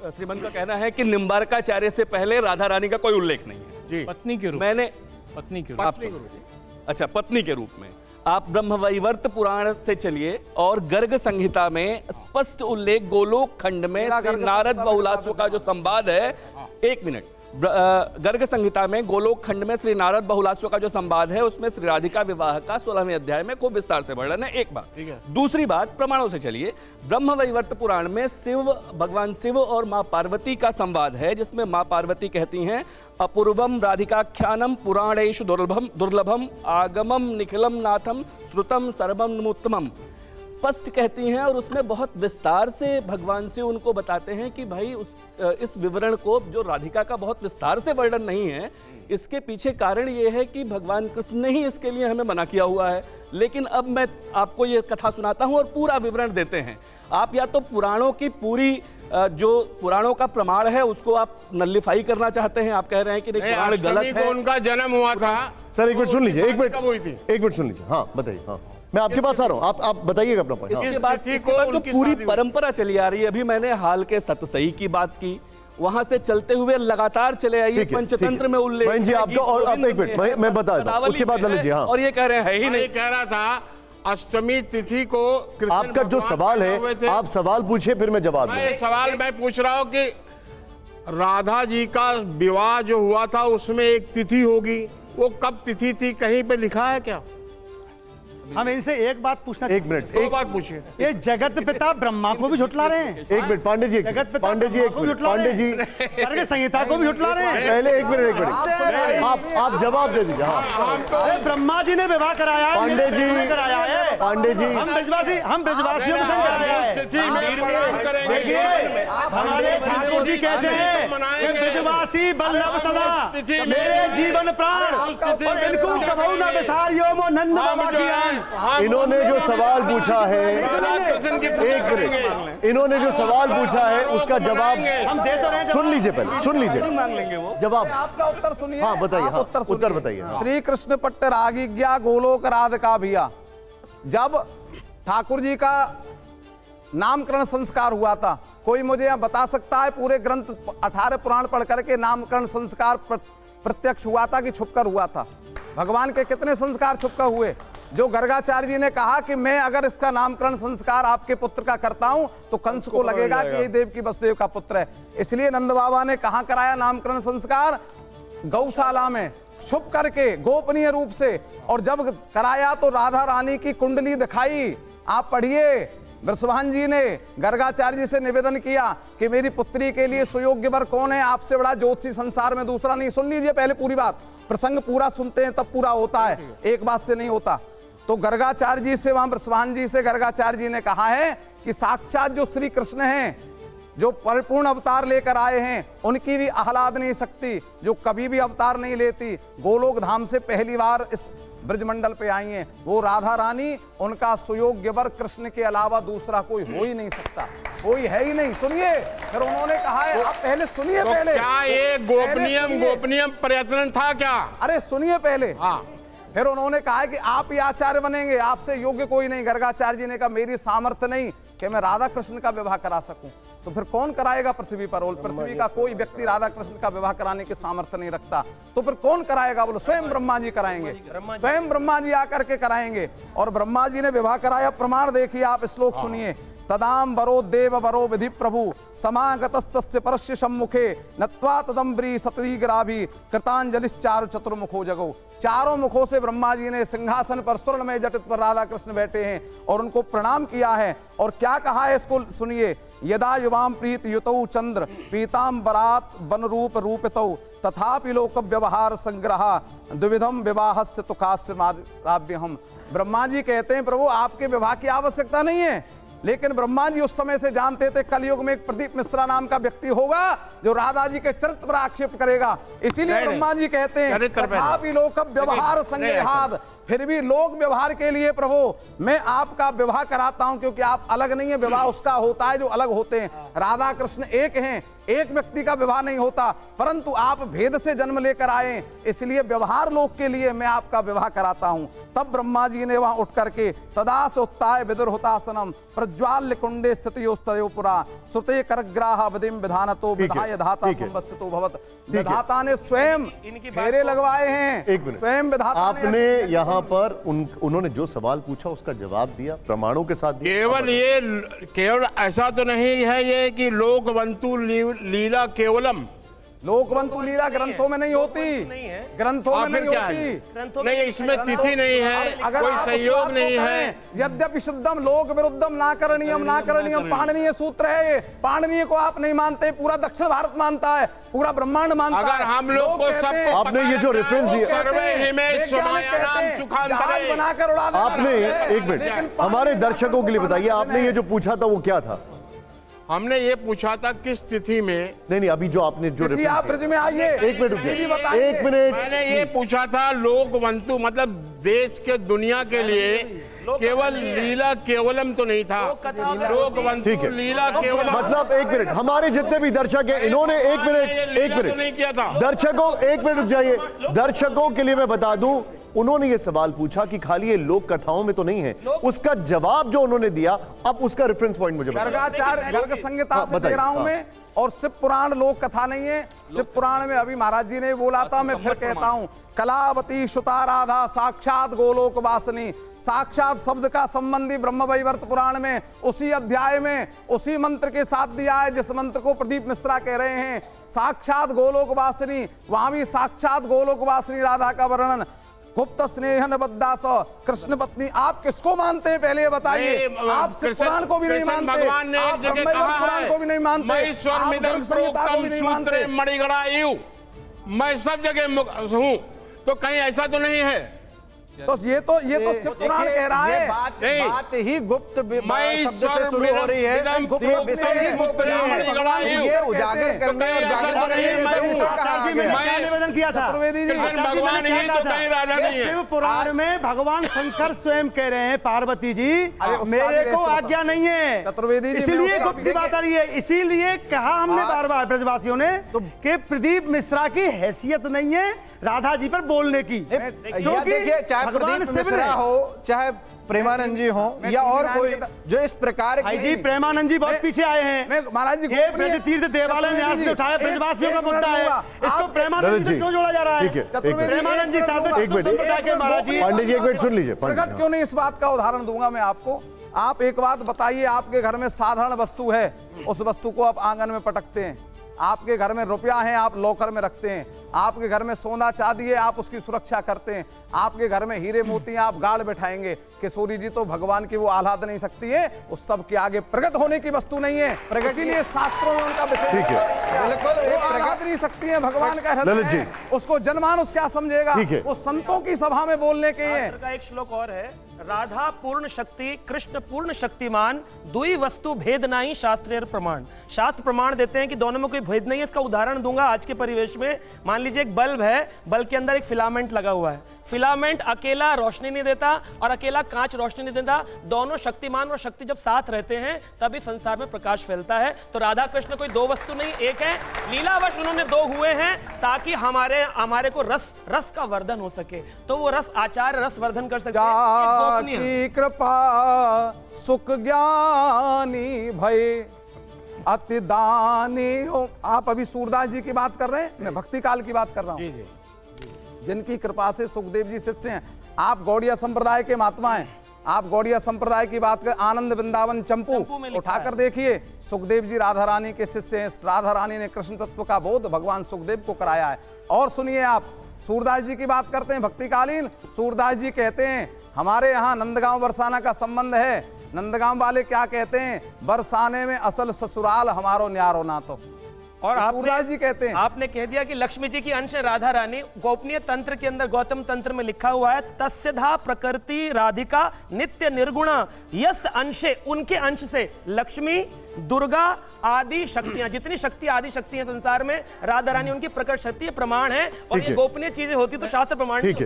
श्रीमन का कहना है कि निम्बारकाचार्य से पहले राधा रानी का कोई उल्लेख नहीं है जी। पत्नी के रूप मैंने पत्नी के अच्छा पत्नी के रूप में आप ब्रह्मवैवर्त पुराण से चलिए और गर्ग संहिता में स्पष्ट उल्लेख गोलोक खंड में श्री नारद बहुलास्व का जो संवाद है, एक मिनट, गर्ग संहिता में गोलोक खंड में श्री नारद बहुलास्व का जो संवाद है उसमें श्री राधिका विवाह का 16वें अध्याय में खूब विस्तार से वर्णन है। एक बात। दूसरी बात, प्रमाणों से चलिए, ब्रह्मवैवर्त पुराण में भगवान शिव और मां पार्वती का संवाद है जिसमें मां पार्वती कहती हैं अपूर्वम राधिकाख्यानम पुराणेषु दुर्लभम आगमम निखिलम नाथम श्रुतम सर्वमुत्तमम, स्पष्ट कहती हैं और उसमें बहुत विस्तार से भगवान से उनको बताते हैं कि भाई इस विवरण को, जो राधिका का बहुत विस्तार से वर्णन नहीं है, इसके पीछे कारण ये है कि भगवान कृष्ण ने ही इसके लिए हमें मना किया हुआ है। लेकिन अब मैं आपको ये कथा सुनाता हूँ और पूरा विवरण देते हैं। आप या तो पुराणों की पूरी जो पुराणों का प्रमाण है उसको आप नल्लीफाई करना चाहते हैं, आप कह रहे हैं कि नहीं पुराण गलत है। उनका जन्म हुआ था। सर एक मिनट सुन लीजिए, एक मिनट सुन लीजिए। हाँ बताइए। हाँ मैं आपके पास आ रहा हूँ, आप बताइएगा अपना पॉइंट। इसके बाद जो पूरी परंपरा चली आ रही है, अभी मैंने हाल के सतसई की बात की, वहां से चलते हुए लगातार चले आइए पंचतंत्र में उल्लेख जी आपका। और अब एक मिनट मैं बता दूं, उसके बाद ललित जी। हाँ और ये कह रहे हैं ही नहीं, कह रहा था अष्टमी तिथि को आपका जो सवाल है आप सवाल पूछिए फिर मैं जवाब दूंगा। सवाल मैं पूछ रहा हूँ कि राधा जी का विवाह जो हुआ था उसमें एक तिथि होगी, वो कब तिथि थी, कहीं पे लिखा है क्या? हम इनसे एक बात पूछना, एक मिनट, एक बात पूछिए। ये जगत पिता ब्रह्मा को भी झुटला रहे हैं। एक मिनट पांडे जी, पांडे जी, पांडे जी गर्ग संहिता को भी झुटला रहे हैं। पहले एक मिनट आप जवाब दे दीजिए। हाँ ब्रह्मा जी ने विवाह कराया है, पांडे जी, कराया है। पांडे जी हम ब्रजवासियों को संग कराया है। हमारे ठाकुर जी कहते हैं ब्रजवासी बल्लभ सदा मेरे जीवन प्राण, और इनको कबहू न बिसारियो मो नंद बाबा की आन। इन्होंने जो सवाल पूछा है, एक मिनट, इन्होंने जो सवाल पूछा है उसका जवाब हम दे तो रहे। सुन लीजिए, पहले सुन लीजिए, मांग लेंगे वो जवाब। आपका उत्तर सुनिए। हाँ बताइए। हाँ उत्तर बताइए। श्री कृष्ण पट्ट रागिज्ञा गोलोक राधिका भिया, जब ठाकुर जी का नामकरण संस्कार हुआ था, कोई मुझे यहाँ बता सकता है पूरे ग्रंथ 18 पुराण पढ़ करके नामकरण संस्कार प्रत्यक्ष हुआ था कि छुपकर हुआ था? भगवान के कितने संस्कार छुपकर हुए? जो गर्गाचार्य जी ने कहा कि मैं अगर इसका नामकरण संस्कार आपके पुत्र का करता हूं तो कंस को लगेगा कि ये देव की वसुदेव का पुत्र है। इसलिए नंद बाबा ने कहां कराया नामकरण संस्कार? गौशाला में छुप करके गोपनीय रूप से। और जब कराया तो राधा रानी की कुंडली दिखाई। आप पढ़िए, वृषभान जी ने गर्गाचार्य जी से निवेदन किया कि मेरी पुत्री के लिए सुयोग्य वर कौन है, आपसे बड़ा ज्योतिषी संसार में दूसरा नहीं। सुन लीजिए पहले पूरी बात, प्रसंग पूरा सुनते हैं तब पूरा होता है, एक बात से नहीं होता। तो गर्गाचार्य जी से, वहां वृषभान जी से गर्गाचार्य जी ने कहा है कि साक्षात जो श्री कृष्ण हैं, जो परिपूर्ण अवतार लेकर आए हैं, उनकी भी आह्लाद नहीं सकती, जो कभी भी अवतार नहीं लेती, गोलोक धाम से पहली बार इस ब्रजमंडल पे आई हैं, वो राधा रानी, उनका सुयोग्य वर कृष्ण के अलावा दूसरा कोई हो ही नहीं सकता, कोई है ही नहीं। सुनिए, फिर उन्होंने कहा है, आप पहले सुनिए। तो पहले क्या ये गोपनीय प्रयत्न था क्या? अरे सुनिए पहले। हाँ। फिर उन्होंने कहा है कि आप ही आचार्य बनेंगे, आपसे योग्य कोई नहीं। गर्गाचार्य जी ने कहा मेरी सामर्थ्य नहीं कि मैं राधा कृष्ण का विवाह करा सकूं। तो फिर कौन कराएगा पृथ्वी पर? पृथ्वी का कोई व्यक्ति राधा कृष्ण का विवाह कराने की सामर्थ्य नहीं रखता, तो फिर कौन कराएगा? बोलो स्वयं ब्रह्मा जी कराएंगे, स्वयं ब्रह्मा जी आकर के कराएंगे। और ब्रह्मा जी ने विवाह कराया। प्रमाण देखिए आप, श्लोक सुनिए। तदाम वरो देव वरो विधि प्रभु समागतस्तस्य परस्य सम्मुखे नत्वा तदम्बरी सतरीग्राभी कृतांजलिश्चारु चतुर्मुखो जगो। चारों मुखों से ब्रह्मा जी ने सिंहासन पर स्वर्णमय जटित पर राधा कृष्ण बैठे हैं और उनको प्रणाम किया है। और क्या कहा है इसको सुनिए। यदा युवाम प्रीत युतौ चंद्र पीतांबरात वन रूप रूपितौ तथापि लोक व्यवहार संग्रह द्विविधम विवाहस्य तुकास्य माराभ्यहम। ब्रह्मा जी कहते हैं प्रभु आपके विवाह की आवश्यकता नहीं है, लेकिन ब्रह्मा जी उस समय से जानते थे कलयुग में एक प्रदीप मिश्रा नाम का व्यक्ति होगा जो राधा जी के चरित्र पर आक्षेप करेगा। इसीलिए ब्रह्मा जी कहते हैं तथापि लोक व्यवहार संग्रहाद, फिर भी लोक व्यवहार के लिए प्रभु मैं आपका विवाह कराता हूं, क्योंकि आप अलग नहीं है। विवाह उसका होता है जो अलग होते हैं। राधा कृष्ण एक हैं, एक व्यक्ति का विवाह नहीं होता, परंतु आप भेद से जन्म लेकर आए, इसलिए व्यवहार लोक के लिए मैं आपका विवाह कराता हूं। तब ब्रह्मा जी ने वहां उठ करके तदा से उत्ताय विदुर होतासनम प्रज्वाल्य कुंडे स्थितयोस्तयो पुरा श्रुते करग्राह बदिम विधानतो ठीक है, विधाय धाता ठीक है। संवस्थितो भवत। विधाता ने स्वयं फेरे लगवाए हैं, एक मिनट, स्वयं विधाता आपने यहाँ पर उन्होंने जो सवाल पूछा उसका जवाब दिया, प्रमाणों के साथ दिया। केवल ऐसा तो नहीं है ये कि लोकवंतु लीला केवलम, लोकवंतु लीला ग्रंथों में नहीं होती, ग्रंथों में और नहीं फिर क्या होती। है? नहीं, इसमें तिथि नहीं है, कोई आप संयोग उस बात नहीं को है। कहें, यद्यपि शुद्धम लोक विरुद्धम ना करणीयम पाणनीय सूत्र है ये। पाणनीय को आप नहीं मानते, पूरा दक्षिण भारत मानता है, पूरा ब्रह्मांड मानता है। अगर हम लोग को कहते हैं- सबको आपने ये जो रेफरेंस दिया, सर्वे हिमे वैज्ञानिक समायानाम कहते हैं, सुखांतरे। जहाज बनाकर उड़ा देना आपने रहता है, एक मिनट लेकिन हमारे पाणनीय दर्शकों के लिए बताइए, आपने ये जो पूछा था वो क्या था? हमने ये पूछा था किस तिथि में, नहीं, अभी जो आपने जो तिथि आप रेफरेंस ब्रिज में आइए, एक मिनट रुकिए, ये भी बताइए। एक मिनट, मैंने ये पूछा था लोकवंतु मतलब देश के दुनिया के लिए केवल लीला केवलम तो नहीं था, ठीक है। लोकवंतु लीला केवलम मतलब एक मिनट, हमारे जितने भी दर्शक हैं इन्होंने एक तो नहीं किया था। मिनट दर्शकों, एक मिनट रुक जाइए। दर्शकों के लिए मैं बता दूं, उन्होंने ये सवाल पूछा कि खाली ये लोक कथाओं में तो नहीं है, उसका जवाब जो उन्होंने दिया, अब उसका रेफरेंस पॉइंट मुझे बताइए। गर्गाचार्य गर्ग संहिता हाँ, से दे बताइए, रहा हूं हाँ। मैं, और शिव पुराण लोक कथा नहीं है। शिव पुराण में अभी महाराज जी ने बोला था, मैं फिर कहता हूं, कलावती सुता राधा साक्षात गोलोक वासनी। साक्षात शब्द का संबंधी ब्रह्म वैवर्त पुराण में उसी अध्याय में उसी मंत्र के साथ दिया है जिस मंत्र को प्रदीप मिश्रा कह रहे हैं, साक्षात गोलोक वासनी। वहां भी साक्षात गोलोक वासनी राधा का वर्णन। गुप्त स्नेह नबद्दास कृष्ण पत्नी। आप किसको मानते हैं पहले ये बताइए? आप शिव पुराण को भी नहीं मानते, भगवान ने आप एक जगह ब्रह्मवैवर्त कहा पुराण है, को भी नहीं मानते, मैं आप स्वरमिदं गर्ग संहिता को भी प्रोक्तम नहीं मानते। सूत्रे मणिगणा इव, मैं सब जगह हूँ, तो कहीं ऐसा तो नहीं है। तो ये तो शिव पुराण कह रहा है। बात ही गुप्त मैं शब्द से शुरू हो रही है, गुप्त तो ये विषय ही गुप्त नहीं है। ये उजागर करने और जागृत करने में आचार्य जी, मैंने क्या निवेदन किया था? चतुर्वेदी जी, कृष्ण भगवान ही तो कहीं राजा नहीं है। शिव पुराण में भगवान शंकर स्वयं कह रहे हैं, पार्वती जी उसका मेरे भी को ऐसा आज्ञा नहीं है। चतुर्वेदी जी, मैं इसीलिए उसका गुप्त भी की बात आ रही है। इसीलिए कहा हमने बार बार ब्रजवासियों ने कि प्रदीप मिश्रा की हैसियत नहीं है राधा जी पर बोलने की, या देखिए, चाहे प्रदीप मिश्रा हो, चाहे प्रेमानंद जी हो, या और कोई जो इस प्रकार भाई की जी प्रेमानंद जी बहुत पीछे आए हैं। मैं महाराज जी ये ब्रज तीर्थ देवालय न्यास ने उठाया, ब्रजवासियों का मुद्दा है, इसको प्रेमानंद जी से क्यों जोड़ा जा रहा है? ठीक है, एक मिनट, प्रेमानंद जी साधु एक मिनट, संप्रदाय के महाराज जी। पांडे जी एक मिनट सुन लीजिए। पांडे प्रकट जी, क्यों नहीं, इस बात का उदाहरण दूंगा मैं आपको। आप एक बात बताइए, आपके घर में साधारण वस्तु है, उस वस्तु को आप आंगन में पटकते हैं। आपके घर में रुपया है, आप लॉकर में रखते हैं। आपके घर में सोना चांदी है, आप उसकी सुरक्षा करते हैं। आपके घर में हीरे मोती हैं, आप गाड़ बैठाएंगे। किशोरी जी तो भगवान की वो आह्लाद नहीं सकती है, उस सब के आगे प्रकट होने की वस्तु नहीं है। प्रकट इसीलिए शास्त्रों में उनका विषय ठीक है। बिल्कुल आह्लाद नहीं सकती है, भगवान का हृदय ललित जी। है। उसको जनमानस क्या समझेगा? ठीक है। वो संतों की सभा में बोलने के हैं। का एक श्लोक और है, राधा पूर्ण शक्ति कृष्ण पूर्ण शक्तिमान, दुई वस्तु भेद नहीं शास्त्रेर प्रमाण। शास्त्र प्रमाण देते हैं कि दोनों में कोई भेद नहीं है। इसका उदाहरण दूंगा आज के परिवेश में। मान लीजिए एक बल्ब है, बल्ब के अंदर एक फिलामेंट लगा हुआ है। फिलामेंट अकेला रोशनी नहीं देता और अकेला कांच रोशनी नहीं देता। दोनों शक्तिमान और शक्ति जब साथ रहते हैं तभी संसार में प्रकाश फैलता है। तो राधा कृष्ण कोई दो वस्तु नहीं, एक है। लीलावश उन्होंने दो हुए हैं ताकि हमारे को रस का वर्धन हो सके, तो वो रस आचार्य रस वर्धन कर सकते हैं। ये गोपनीय है। की कृपा सुख ज्ञानी भय अति दानी हो। आप अभी सूरदास जी की बात कर रहे हैं, मैं भक्ति काल की बात कर रहा हूं, जिनकी कृपा से सुखदेव जी शिष्य हैं। आप गौड़िया संप्रदाय के महात्मा हैं। आप गौड़िया संप्रदाय की बात कर, आनंद वृंदावन चंपू में लिखा उठाकर देखिए, सुखदेव जी राधा रानी के शिष्य हैं। राधा रानी ने कृष्ण तत्व का बोध भगवान सुखदेव को कराया है। और सुनिए, आप सूरदास जी की बात करते हैं भक्तिकालीन। सूरदास जी कहते हैं हमारे यहाँ नंदगांव बरसाना का संबंध है। नंदगांव वाले क्या कहते हैं? बरसाने में असल ससुराल हमारो न्यारो ना। तो और सूरदास जी कहते हैं, आपने कह दिया कि लक्ष्मी जी की अंश है राधा रानी। गोपनीय तंत्र के अंदर गौतम तंत्र में लिखा हुआ है, तस्यधा प्रकृति राधिका नित्य निर्गुणा, यस अंशे, उनके अंश से लक्ष्मी दुर्गा आदि शक्तियां, जितनी शक्ति आदि शक्ति है संसार में, राधा रानी उनकी प्रकट शक्ति प्रमाण है। और ये गोपनीय चीजें होती तो शास्त्र प्रमाण ठीक है।